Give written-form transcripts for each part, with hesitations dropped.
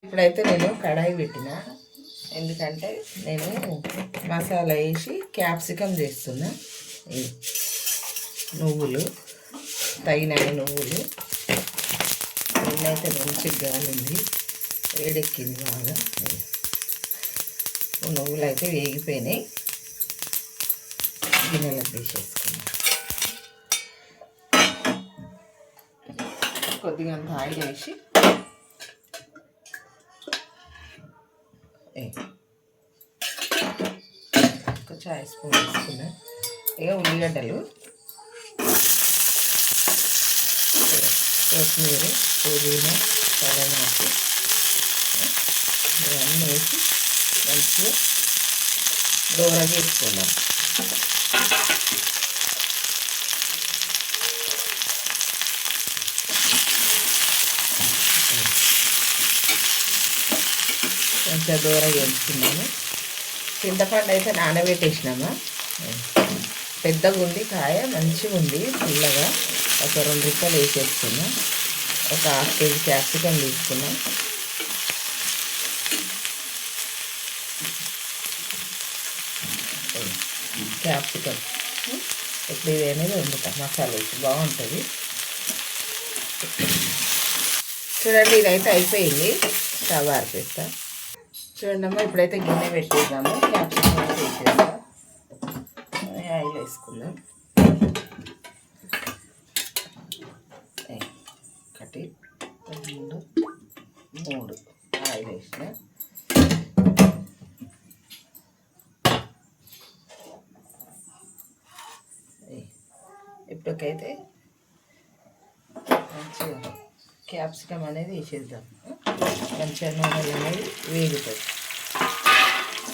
ఇప్పుడైతే నేను కడాయి పెట్టిన, ఎందుకంటే నేను మసాలా వేసి క్యాప్సికమ్ చేస్తున్నా. నువ్వులు, తగినవి నువ్వులు, అయితే మంచిగా గాలింది, వేడెక్కింది బాగా. నువ్వులు అయితే వేగిపోయినాయి, గిన్నెలకు తీసేసుకున్నాం. కొద్దిగా అంత ఆయిల్ వేసి ఒక చాయ్ స్పూన్ వేసుకున్నా. ఇక ఉల్లిగడ్డలు, కొత్తిమీర, పుదీనా, కరివేపాకు ఇవన్నీ వేసి మంచిగా దూరగా వేసుకుందాం. మంచిగా దూరగా వేసుకున్నాము. చింతపండు అయితే నానబెట్టేసినామా, పెద్దగా ఉంది కాయ, మంచిగా ఉంది పుల్లగా. ఒక 2 రిక్కలు వేసేసుకున్నాం. ఒక 1/2 కేజీ క్యాప్సికమ్ తీసుకున్నాం. క్యాప్సికమ్ ఇప్పుడు ఇది అనేది వండుతాం, మసాలా వేసి బాగుంటుంది. చూడండి, ఇదైతే అయిపోయింది. స్టవ్ ఆరిపేస్తా. చూడండి అమ్మ, ఇప్పుడైతే గిన్నె పెట్టేద్దాము. క్యాప్సికమ్ వేసేద్దాం. ఆయిల్ వేసుకుందాం. 1 2 3 ఆయిల్ వేసిన. ఇప్పటికైతే మంచిగా క్యాప్సికమ్ అనేది వేసేద్దాం. మంచిగా నూనెలు అనేది వేగుతుంది.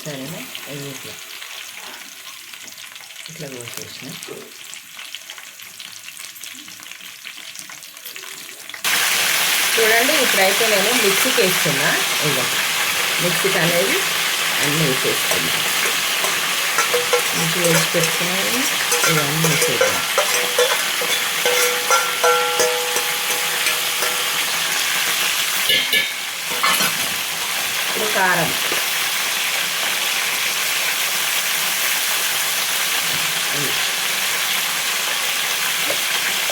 సరేనా, ఇట్లా కోసేసిన. చూడండి, ఇప్పుడైతే నేను మిక్సీకి వేస్తున్నా. ఇక మిక్సీకి అనేది అన్నీ వేసేస్తున్నా. మిక్సీ వేసి పెట్టుకున్నాను, ఇవన్నీ వేసేద్దాం. ఇప్పుడు కారం,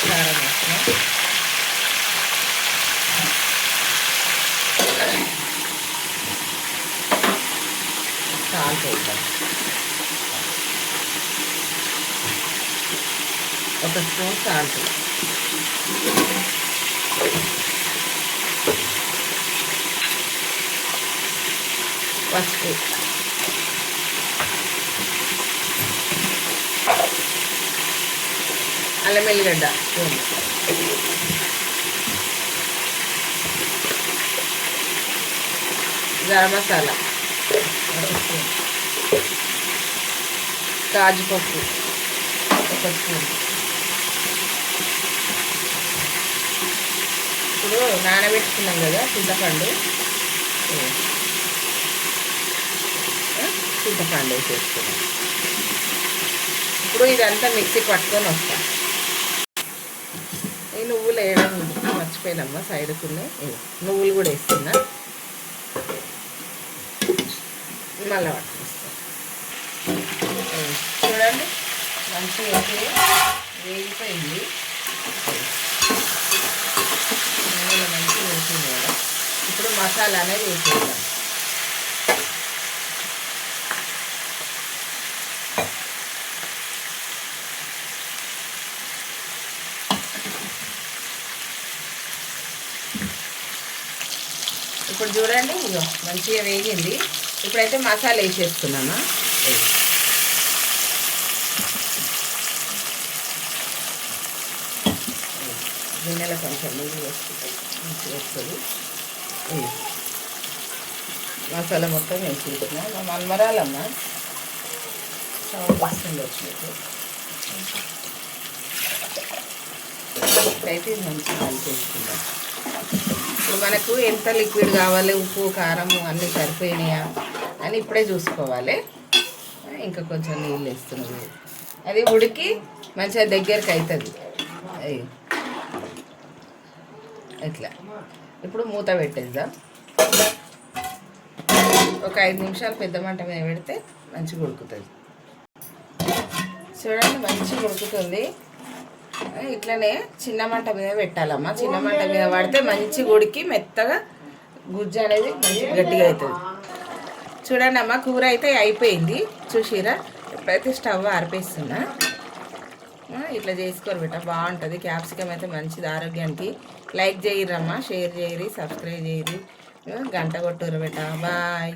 కారం వేస్తున్నా. సాల్ట్ వేద్దాం. 1 స్పూన్ సాల్ట్. పసుపు, అల్లం వెల్లిగడ్డ, గరం మసాలా, కాజు పప్పు 1 స్పూన్. ఇప్పుడు నానబెట్టుకున్నాం కదా చింతపండు, చింతపండు వేసేసుకున్నాం. ఇప్పుడు ఇదంతా మిక్సీకి పట్టుకొని వస్తాం. ఈ నువ్వులు వేయడం మర్చిపోయినమ్మా, సైడ్కున్నాయి. నువ్వులు కూడా వేస్తున్నా, మళ్ళీ పట్టుకొస్తాం. చూడండి, మంచిగా వేగిపోయింది. మంచిగా వేసింది కదా. ఇప్పుడు మసాలా అనేది వేసేద్దాం. ఇప్పుడు చూడండి, ఇగో మంచిగా వేగింది. ఇప్పుడైతే మసాలా వేసేస్తున్నామా. గిన్నెలో కొంచెం నీళ్ళు వేసుకుంటే మంచిగా వస్తుంది. మసాలా మొత్తం వేసేసిన. మా మన్మరాలమ్మ సౌండ్ వస్తుంది వచ్చినట్టు. ఇప్పుడైతే ఇది మంచిగా కలిపేసుకుందాం. ఇప్పుడు మనకు ఎంత లిక్విడ్ కావాలి, ఉప్పు కారం అన్నీ సరిపోయినాయా అని ఇప్పుడే చూసుకోవాలి. ఇంకా కొంచెం నీళ్ళు వేస్తున్నాం. అది ఉడికి మంచిగా దగ్గరికి అవుతుంది. ఇట్లా ఇప్పుడు మూత పెట్టేద్దాం. ఒక 5 నిమిషాలు పెద్ద మంట మీద పెడితే మంచిగా ఉడుకుతుంది. చూడండి మంచిగా ఉడుకుతుంది. ఇట్లనే చిన్న మంట మీద పెట్టాలమ్మా. చిన్న మంట మీద పడితే మంచిగా ఉడికి మెత్తగా గుజ్జు అనేది మంచిగా గట్టిగా అవుతుంది. చూడండి అమ్మ, కూర అయితే అయిపోయింది. చూసిరా, ఎప్పుడైతే స్టవ్ ఆర్పేస్తున్నా. ఇట్లా చేసుకోరు బిడ్డ, బాగుంటుంది. క్యాప్సికమ్ అయితే మంచిది ఆరోగ్యానికి. లైక్ చేయరమ్మా, షేర్ చేయరి, సబ్స్క్రైబ్ చేయరి, గంట కొట్టురు బిడ్డ. బాయ్.